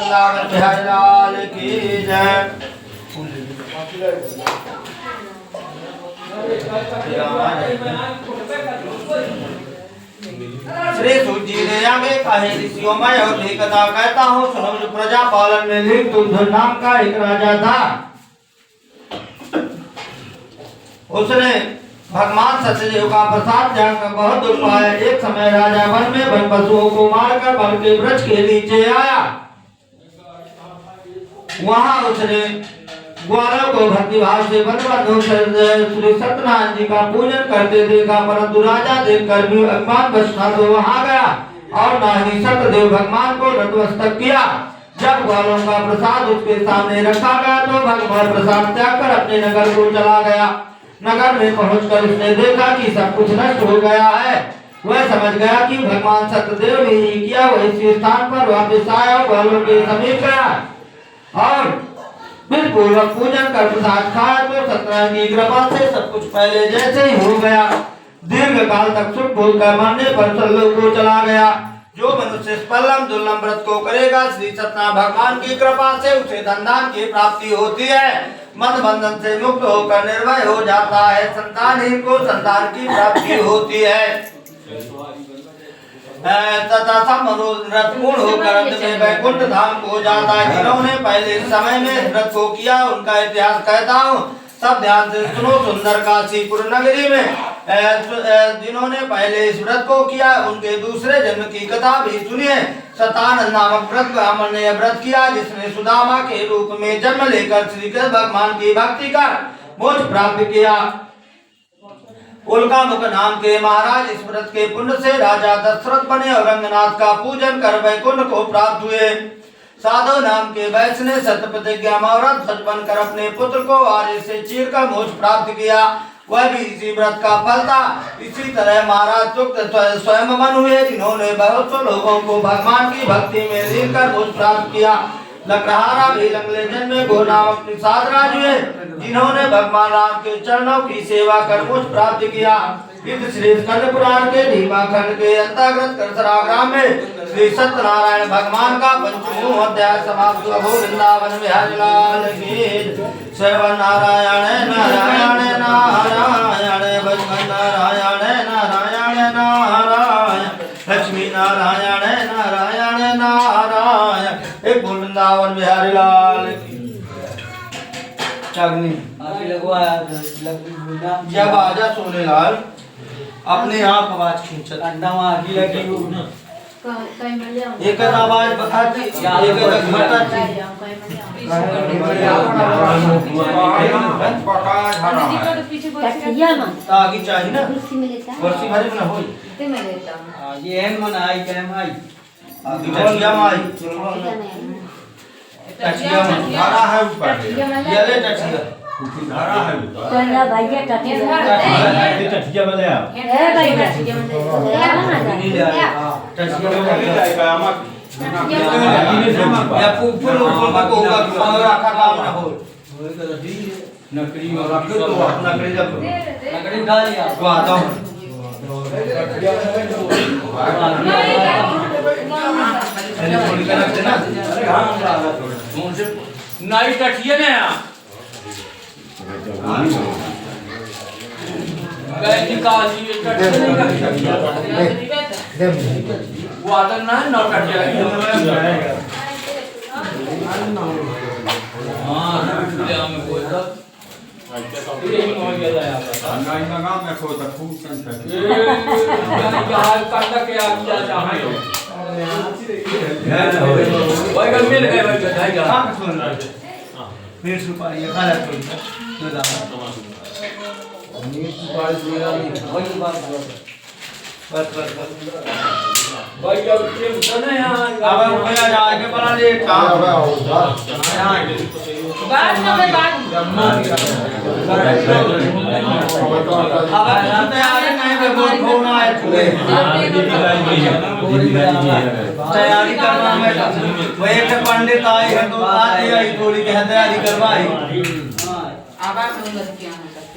वृंदावन बिहारी लाल की जय। श्री सूत जी ने आगे कहे ऋषियों में और एक कथा कहता हूँ सुनो। जो प्रजा पालन में लीन दुर्धन नाम का एक राजा था। उसने भगवान सत्यदेव का प्रसाद जानकर बहुत दुख पाया। एक समय राजा वन में वन पशुओं को मारकर वन के वृक्ष के नीचे आया। वहां उसने ग्वालों को भक्तिभाव से वनबंधु श्री सत्यनारायण जी का पूजन करते देखा, परंतु राजा देखकर भी अभिमान वश न तो वहां गया और न ही सत्यदेव भगवान को नतमस्तक किया। जब ग्वालों का प्रसाद उसके सामने रखा गया तो भगवान प्रसाद त्याग कर अपने नगर को चला गया। नगर में पहुंचकर उसने देखा कि सब कुछ नष्ट हो गया है। वह समझ गया कि भगवान सत्यदेव ने ही किया। वह इसी स्थान पर वापस आया और ग्वालों के समीप गया और फिर पूर्वक पूजन कर प्रसाद खाया तो सत्यनारायण की कृपा से सब कुछ पहले जैसे ही हो गया। दीर्घ काल तक सुख भोग कर मरने पर स्वर्गलोक को चला गया। जो मनुष्य पल्लम दुर्लभ व्रत को करेगा श्री सत्यनारायण भगवान की कृपा से उसे धन धान की प्राप्ति होती है। मद बंधन से मुक्त होकर निर्भय हो जाता है। संतानहीन को संतान की प्राप्ति होती है तथा सब मनुष्य व्रत पूर्ण होकर अंत में वैकुंठ धाम को जाता है। जिन्होंने पहले समय में व्रत को किया उनका इतिहास कहता हूँ, सब ध्यान से सुनो। सुंदर काशीपुर नगरी में जिन्होंने पहले इस व्रत को किया उनके दूसरे जन्म की कथा भी सुनिए। सतानंद नामक व्रत ब्राह्मण ने व्रत किया जिसने सुदामा के रूप में जन्म लेकर श्री कृष्ण भगवान की भक्ति कर मोक्ष प्राप्त किया। उल्का मुख नाम के महाराज इस व्रत के पुण्य से राजा दशरथ बने और रंगनाथ का पूजन कर वैकुंठ को प्राप्त हुए। साधु नाम के वैश्य ने सत्य प्रतिज्ञा व्रत सच बनकर अपने पुत्र को आर्य से चीरकर मोक्ष प्राप्त किया। वह भी इसी व्रत का फल था। इसी तरह महाराज तुक्त स्वयं मन हुए जिन्होंने बहुत से लोगों को भगवान की भक्ति में लीन कर मोक्ष प्राप्त किया। लकड़हारा भी लंगले जन्मे गो नामक निषाद राज हुए जिन्होंने भगवान राम के चरणों की सेवा कर मोक्ष प्राप्त किया। इस श्री स्कंद पुराण के धीमा खंड के अंतर्गत करसराग्राम में श्री सत्यनारायण भगवान का 55वां अध्याय समाप्त हुआ। वृंदावन बिहारी लाल की सेवन नारायण नारायण नारायण भजन नारायण नारायण नारायण लक्ष्मी नारायण नारायण नारायण। एक वृंदावन बिहारी लाल की जब आजा सोने लाल अपने आप आवाज खींचत एक आवाज बखाती एक घटाती आगे चाहिए ना वर्षी भरे में ना हो ये एन मन आई कैम आई आगे टचिया माई टचिया मन धारा है ऊपर ये ले टचिया धारा है तोला भैया टचिया बोले आप ए भैया टचिया या ऊपर ऊपर को होगा रखा काम ना हो नकली नकली जब नकली डाल दिया वो आता हूं अरे थोड़ी कर रखते ना अरे हां मुझे नाइट टचिए ना गए निकाल ये टचिए वो आता ना नॉट टचिए हां ले हमें कोई तो ये हो गया यार ना गांव में को तो खूब संख्या ये क्या कांदा के आ गया चाहे भाई कल मिल गए भाई बधाई का हां सुन रहा मेरे सुपारी खा ले तो दादा मेरे सुपारी मेरा नहीं वही बात बस भाई जब टीम बने यहां अब भैया जाके बना ले काम यहां बात में बात अब तैयारी नहीं पे बहुत होना है तैयारी करना है वो एक पंडित आए हैं तो आती है थोड़ी की तैयारी करवाई आवाज में क्या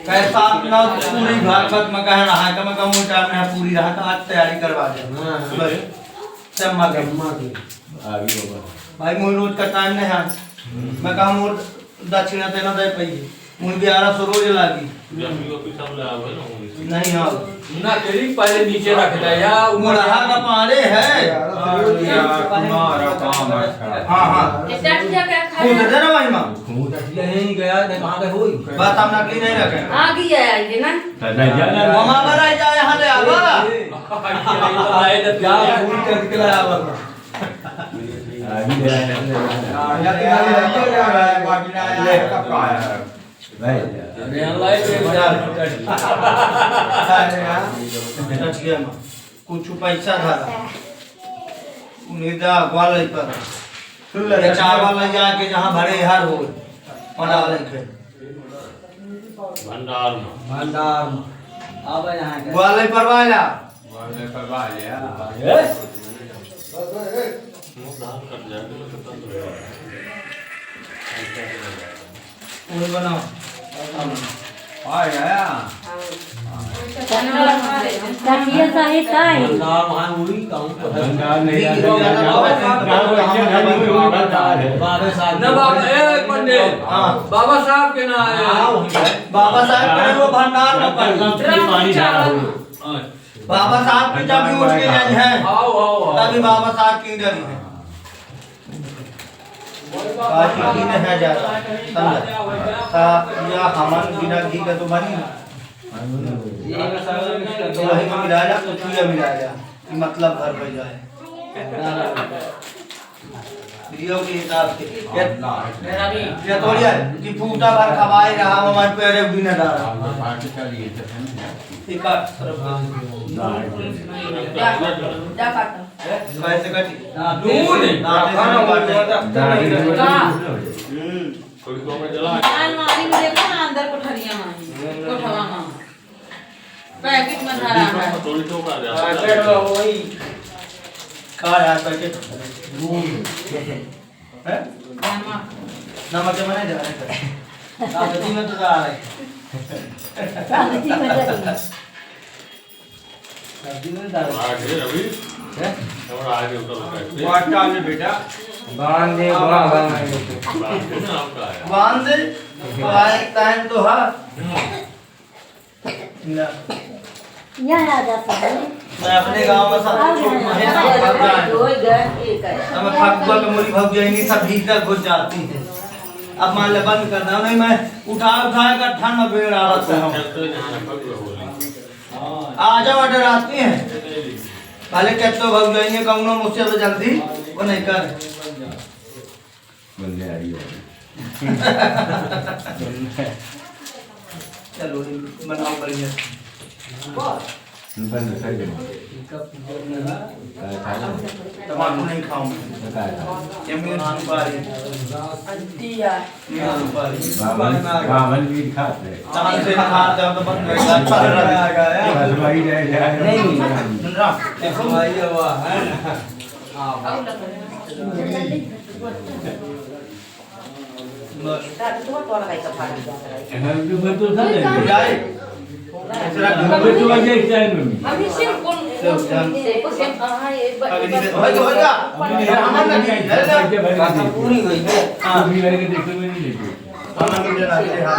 कैसा अपना पूरी भागवत में कह रहा है कि मैं कहूँ टाइम में पूरी रहा आज तैयारी करवा दे हां चम्मा की आगे होगा भाई मुझे रोज का टाइम नहीं है मैं कहा मोर दक्षिणा देना दे पई मुझे भी 1100 रोज लागी नहीं हाँ ना तेरी पहले नीचे रख दे यार मुड़हा का पारे है तुम्हारा काम हाँ हाँ स्टार्ट क्या क्या खा खुद दे ना भाई माँ यहीं गया ने कहां गए होई बात हम नकली नहीं रखे आ गया ये ना मामा बराई जा यहाँ ले आवा क्या फूल करके लाया बस अरे अल्लाह कुछ पैसा था निदा ग्वाल पर ये चावल ले जाके जहाँ भरे हर हो मना लेके भंडार में अब यहाँ के ग्वाल पर वाला वाले करवा लिया मुंह कर जाएगा वो बनाओ आ गया ताकिया साहे ताई भंडार वहां हुई कहूं भंडार नहीं ना बाबा एक पंडित हाँ बाबा साहब के ना आए बाबा साहब के वो भंडार में पर बाबा साहब की जब भी उठ के जाए हैं आओ तभी बाबा साहब की डरी है बाकी की नहीं है ज्यादा समझा या हमन बिना घी का तो बनी ना तो वही में मिला जा तो चूया मिला जा ये मतलब घर पे जाए रियो के हिसाब से ये तो यार कि फूटा भर खवाए रहा हमारे पेड़े भी न डाला एक तरफ जा काट कैसे कटी दूध खाना थोड़ी को में जला अलमारी में देखो ना अंदर कोठरिया में कोठवा में पैकेट में धरा है थोड़ी तो कर पैकेट वही का यार पैकेट है नमक में नहीं जा रहा है कागजी में तो जा रहा है कागजी में जा कागजी में जा रहा आगे अभी है और आगे उतर सकते वाटा में बेटा बांध दे तो आए टाइम तो है यहाँ आ जाता है मैं अपने गांव में सब महीना भर जाए मैं फगुआ पे मोरी भग जाएंगी सब भीतर घुस जाती है अब मान ले बंद कर दो नहीं मैं उठा कर ठंड में पेड़ आवत है आ जाओ ऑर्डर आती है पहले कैब तो भग जाएंगे कहूँ मुझसे तो जल्दी वो नहीं कर बंदे आ रही है चलो बनाओ बढ़िया बंद कर दे टमाटर नहीं खाऊंगा ये मेरी सुपारी दिया मेरी सुपारी बावन भी खाते चांद से खाते हो तो बंद कर अच्छा लग रहा है भाई जाए नहीं सुन रहा देखो भाई हुआ है जाए अभी सिर्फ कौन से अगली से होगा हमारा नहीं है पूरी गई है हां हमारा नहीं देना